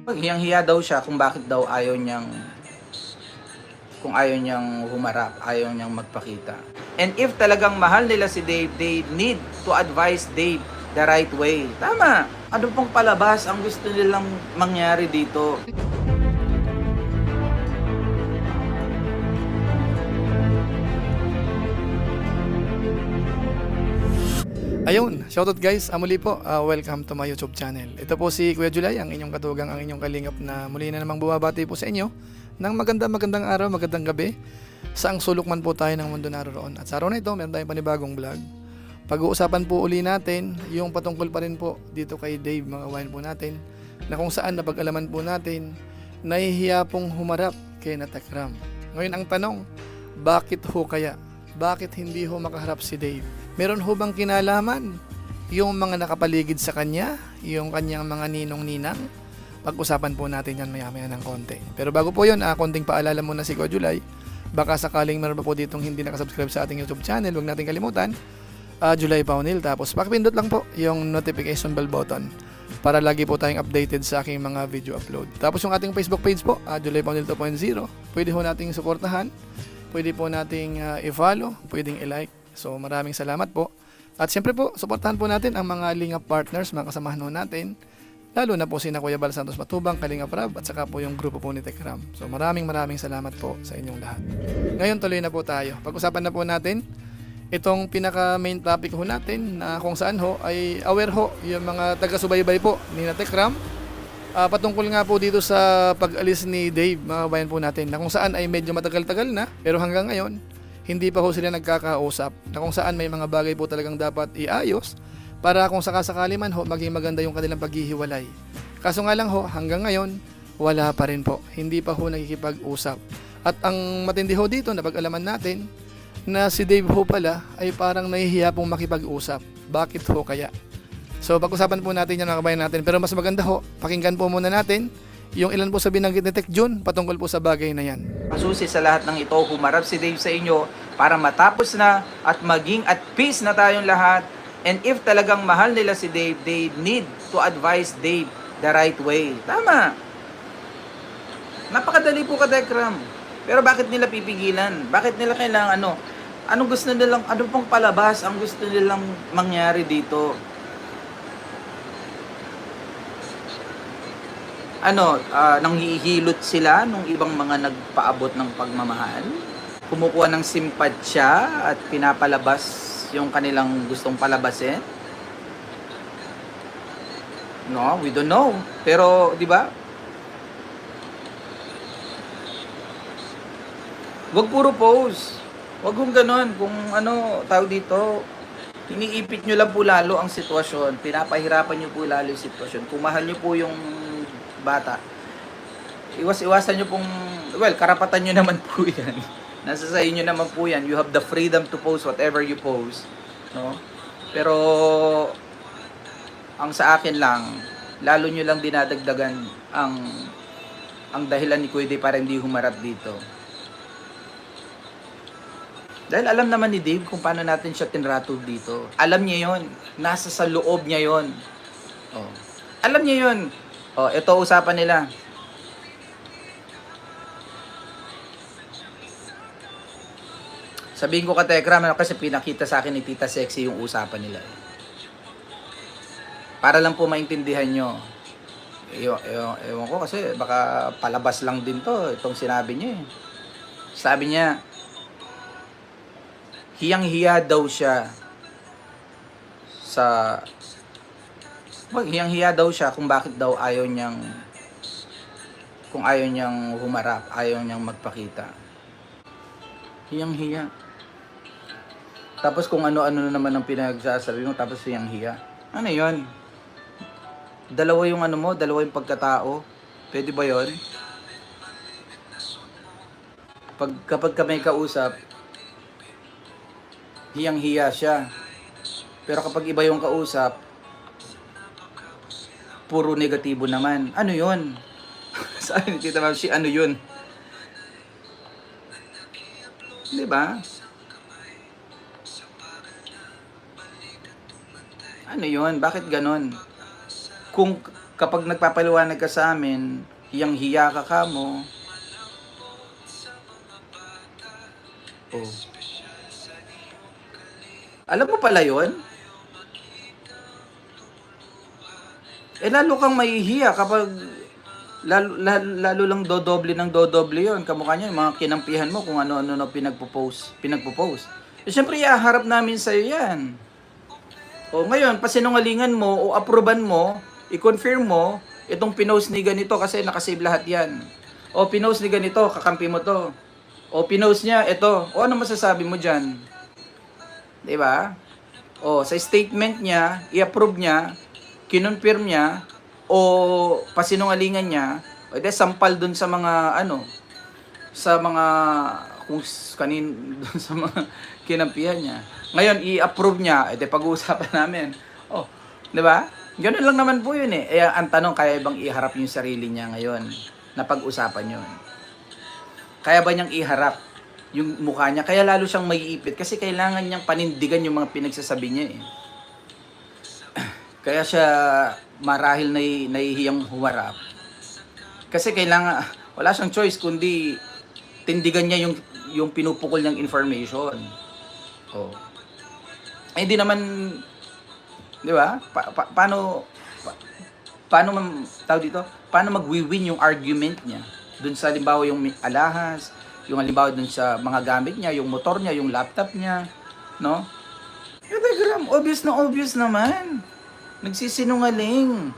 Hiyang-hiya daw siya kung bakit daw ayaw niyang humarap, ayaw niyang magpakita. And if talagang mahal nila si Dave, they need to advise Dave the right way. Tama. Ano pong palabas ang gusto nilang mangyari dito? Ayun, shoutout guys, muli po, welcome to my YouTube channel. Ito po si Kuya Julay, ang inyong katugang, ang inyong kalingap na muli na namang bumabati po sa inyo ng magandang araw, magandang gabi, saang sulok man po tayo ng mundo naroon. At sa araw na ito, meron tayong panibagong vlog. Pag-uusapan po uli natin yung patungkol pa rin po dito kay Dave, mga kawain po natin, na kung saan napag-alaman po natin, nahihiya pong humarap kay Tekram. Ngayon ang tanong, bakit ho kaya? Bakit hindi ho makaharap si Dave? Meron ho bang kinalaman yung mga nakapaligid sa kanya, yung kanyang mga ninong-ninang? Pag-usapan po natin yan maya-maya ng konti. Pero bago po yun, konting paalala muna si Kuya Julay. Baka sakaling meron pa po ditong hindi nakasubscribe sa ating YouTube channel, huwag natin kalimutan, Julay Paunil. Tapos pakipindot lang po yung notification bell button para lagi po tayong updated sa aking mga video upload. Tapos yung ating Facebook page po, Julay Paunil 2.0. Pwede ho nating suportahan, pwede po nating i-follow, pwedeng i-like. So maraming salamat po. At siyempre po, suportahan po natin ang mga Lingap partners, mga kasamahan po natin. Lalo na po sina Kuya Bal Santos Matubang, Kalingap Rab, at saka po yung grupo po ni Tekram. So maraming salamat po sa inyong lahat. Ngayon tuloy na po tayo. Pag-usapan na po natin itong pinaka main topic ho natin na kung saan ho ay aware ho yung mga taga-subaybay po ni Tekram. Patungkol nga po dito sa pag-alis ni Dave, mga bayan po natin, na kung saan ay medyo matagal-tagal na, pero hanggang ngayon hindi pa ho sila nagkakausap, na kung saan may mga bagay po talagang dapat iayos para kung sakasakali man ho maging maganda yung kanilang paghihiwalay. Kaso nga lang ho, hanggang ngayon wala pa rin po, hindi pa ho nakikipag-usap. At ang matindi ho dito na pag-alaman natin na si Dave ho pala ay parang nahihiya pong makipag-usap. Bakit ho kaya? So pag-usapan po natin yan mga kabayan natin, pero mas maganda ho, pakinggan po muna natin yung ilan po sa binanggit ni Tek Jun patungkol po sa bagay na yan. Masusi sa lahat ng ito, humarap si Dave sa inyo para matapos na at maging at peace na tayong lahat. And if talagang mahal nila si Dave, they need to advise Dave the right way. Tama. Napakadali po ka, Tekram. Pero bakit nila pipigilan? Bakit nila kailangan anong gusto nilang, ano pong palabas ang gusto nilang mangyari dito? Nanghihilot sila nung ibang mga nagpaabot ng pagmamahal, kumukuha ng simpatsya at pinapalabas yung kanilang gustong palabasin. No, we don't know. Pero, di ba? Wag puro pose. Wag kung ganon. Kung tawag dito, iniipit nyo lang po lalo ang sitwasyon. Pinapahirapan nyo po lalo yung sitwasyon. Kung mahal nyo po yung bata, iwasan nyo pong, karapatan nyo naman po yan. Nasa sa inyo naman po yan. You have the freedom to post whatever you post, no? Pero ang sa akin lang, lalo nyo lang dinadagdagan ang dahilan ni Kuya Dave para hindi humarap dito. Dahil alam naman ni Dave kung paano natin siya tinratod dito. Alam niya yon, nasa sa loob niya yon. Alam niya yon. Ito usapan nila. Sabihin ko ka, Tekram, kasi pinakita sa akin ni Tita Sexy yung usapan nila. Para lang po maintindihan nyo. Ewan ko kasi baka palabas lang din to, itong sinabi niya. Sabi niya, hiyang-hiya daw siya hiyang-hiya daw siya kung bakit daw ayaw niyang humarap, ayaw niyang magpakita. Hiyang-hiya. Tapos kung ano-ano na naman ang pinagsasabi mo, tapos hiyang-hiya. Ano yun? Dalawa yung dalawa yung pagkatao. Pwede ba yun? Kapag ka may kausap, hiyang-hiya siya. Pero kapag iba yung kausap, puro negatibo naman. Ano yun? Sabi ni Tita Mamsi, ano yun? Diba? Ano yun? Bakit ganon? Kung kapag nagpapaliwanag ka sa amin, hiyang-hiya ka kamo. Oh. Alam mo pala yun? Lalo kang mahihiya kapag lalo lang dodoble ng dodoble yun. Kamukha niya, yung mga kinampihan mo kung ano-ano na pinagpo-post. Siyempre, ihaharap namin sa'yo yan. O ngayon, pasinungalingan mo o aproban mo, i-confirm mo, itong pinost ni ganito kasi nakasave lahat yan. O pinost ni ganito, kakampi mo to. O pinost niya, ito. O ano masasabi mo dyan? Diba? O sa statement niya, i-approve niya, kinonfirm niya, o pasinungalingan niya, o de sampal dun sa mga sa mga kung dun sa mga kinampihan niya. Ngayon i-approve niya, de pag-uusapan namin. Oh, 'di ba? Ganoon lang naman po 'yun eh. Ang tanong, kaya bang iharap yung sarili niya ngayon na pag-usapan 'yon? Kaya ba niyang iharap yung mukha niya? Kaya lalo siyang maiipit kasi kailangan niyang panindigan yung mga pinagsasabi niya eh. Kaya siya marahil nahihiyang humarap. Kasi kailangan, wala siyang choice kundi tindigan niya yung pinupukol niyang information. Oh. Hindi naman, di ba? Paano magwi-win yung argument niya? Dun sa halimbawa yung alahas, yung halimbawa dun sa mga gamit niya, yung motor niya, yung laptop niya, no? Yung Telegram, obvious naman. Nagsisinungaling.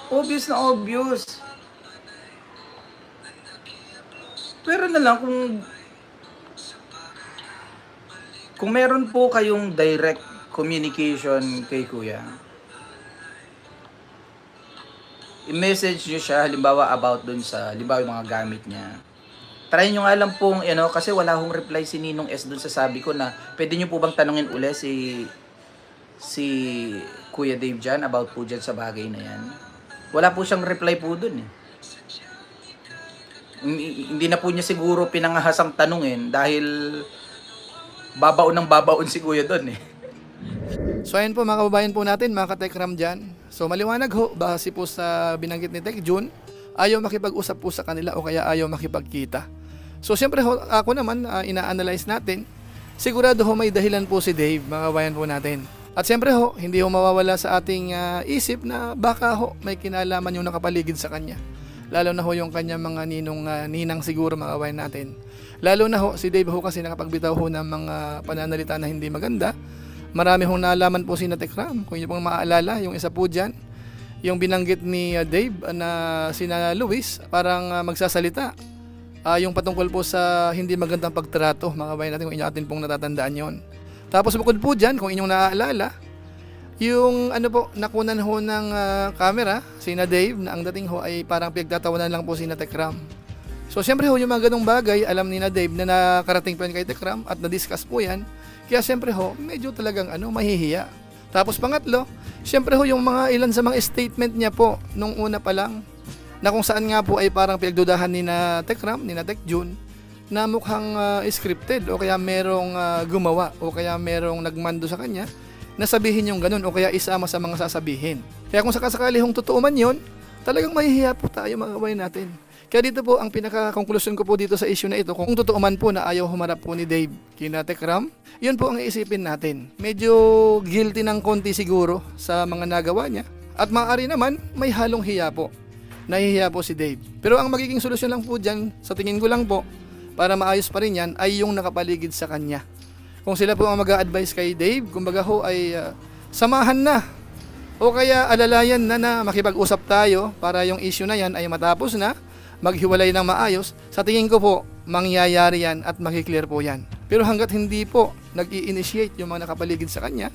Obvious na obvious. Pero na lang kung meron po kayong direct communication kay Kuya, i-message nyo siya halimbawa about dun sa halimbawa yung mga gamit niya. Try nyo nga lang pong kasi wala hong reply si Ninong S dun sa sabi ko na pwede nyo po bang tanungin uli si Kuya Dave dyan about po dyan sa bagay na yan. Wala po siyang reply po dun eh. Hindi na po niya siguro pinangahasang tanungin dahil babaon si Kuya dun eh. So ayun po mga kababayan po natin, mga ka-Tekram dyan. So maliwanag ho, base po sa binanggit ni Tek Jun, ayaw makipag-usap po sa kanila o kaya ayaw makipagkita. So siyempre ho, ako naman, ina-analyze natin, sigurado ho may dahilan po si Dave, mga kababayan po natin. At siyempre ho, hindi ho mawawala sa ating isip na baka ho may kinalaman yung nakapaligid sa kanya. Lalo na ho yung kanya mga ninang siguro, mga kababayan natin. Lalo na ho, si Dave ho kasi nakapagbitaw ho ng mga pananalita na hindi maganda. Marami hong nalaman po si Tekram. Kung inyo pong maaalala, yung isa po dyan, yung binanggit ni Dave na sina Luis, parang magsasalita. Yung patungkol po sa hindi magandang pagtrato, mga kababayan natin, kung inyo atin pong natatandaan yon. Tapos bukod po dyan, kung inyong naaalala, yung nakunan ho ng camera, sina Dave, na ang dating ho ay parang pinagtatawanan lang po sina Tekram. So siyempre ho, yung mga ganong bagay, alam ni na Dave na nakarating po yan kay Tekram at na-discuss po yan. Kaya siyempre ho, medyo talagang mahihiya. Tapos pangatlo, siyempre ho, yung mga ilan sa mga statement niya po, nung una pa lang, na kung saan nga po ay parang pinagdudahan ni na Tekram, ni na Tek Jun, na mukhang scripted o kaya merong gumawa o kaya merong nagmando sa kanya na sabihin yung ganun o kaya isama sa mga sasabihin. Kaya kung sakasakali hong totoo man yun, talagang mahihiya po tayo, mga kababayan natin. Kaya dito po ang pinaka-conclusion ko po dito sa issue na ito, kung totoo man po na ayaw humarap po ni Dave kina Tekram, yun po ang iisipin natin. Medyo guilty ng konti siguro sa mga nagawa niya at maaari naman may halong hiya po. Nahihiya po si Dave. Pero ang magiging solusyon lang po dyan, sa tingin ko lang po, para maayos pa rin yan, ay yung nakapaligid sa kanya. Kung sila po ang mag-a-advise kay Dave, kumbaga ho ay samahan na o kaya alalayan na makipag-usap tayo para yung issue na yan ay matapos na, maghiwalay ng maayos. Sa tingin ko po, mangyayari yan at makiklear po yan. Pero hanggat hindi po nag-i-initiate yung mga nakapaligid sa kanya,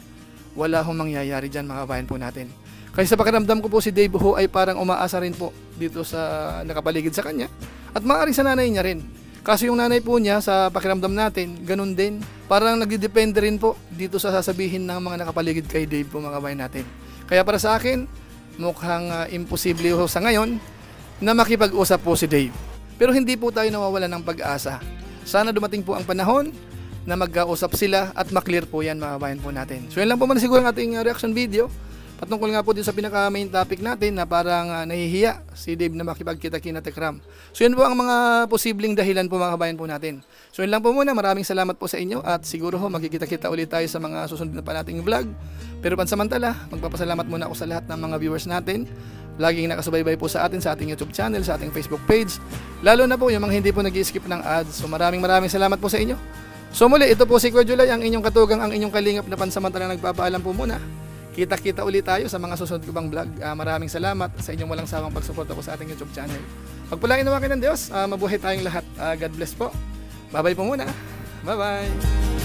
wala hong mangyayari dyan, mga kabayan po natin. Kasi sa pakiramdam ko po, si Dave ho ay parang umaasa rin po dito sa nakapaligid sa kanya at maaaring sa nanay niya rin. Kasi yung nanay po niya, sa pakiramdam natin, ganun din. Parang nagdidepende rin po dito sa sasabihin ng mga nakapaligid kay Dave po, mga kabayan natin. Kaya para sa akin, mukhang imposible ho sa ngayon na makipag-usap po si Dave. Pero hindi po tayo nawawalan ng pag-asa. Sana dumating po ang panahon na magkausap sila at maklear po yan, mga kabayan po natin. So yan lang po man siguro ang ating reaction video. Patungkol nga po din sa pinaka main topic natin na parang nahihiya si Dave na makipagkita kina Tekram. So yun po ang mga posibleng dahilan po mga kabayan po natin. So yun lang po muna, maraming salamat po sa inyo at siguro ho magkikita-kita ulit tayo sa mga susunod na pa nating vlog. Pero pansamantala, magpapasalamat muna ako sa lahat ng mga viewers natin. Laging nakasubaybay po sa atin sa ating YouTube channel, sa ating Facebook page. Lalo na po yung mga hindi po nag-i-skip ng ads. So maraming salamat po sa inyo. So muli, ito po si Kuya Julay, ang inyong katugang, ang inyong kalingap na pansamantala nagpapaalam po muna. Kita-kita ulit tayo sa mga susunod ko bang vlog. Maraming salamat sa inyong walang sawang pagsuporta po sa ating YouTube channel. Pagpalain naman kayo ng Diyos, mabuhay tayong lahat. God bless po. Bye-bye po muna. Bye-bye.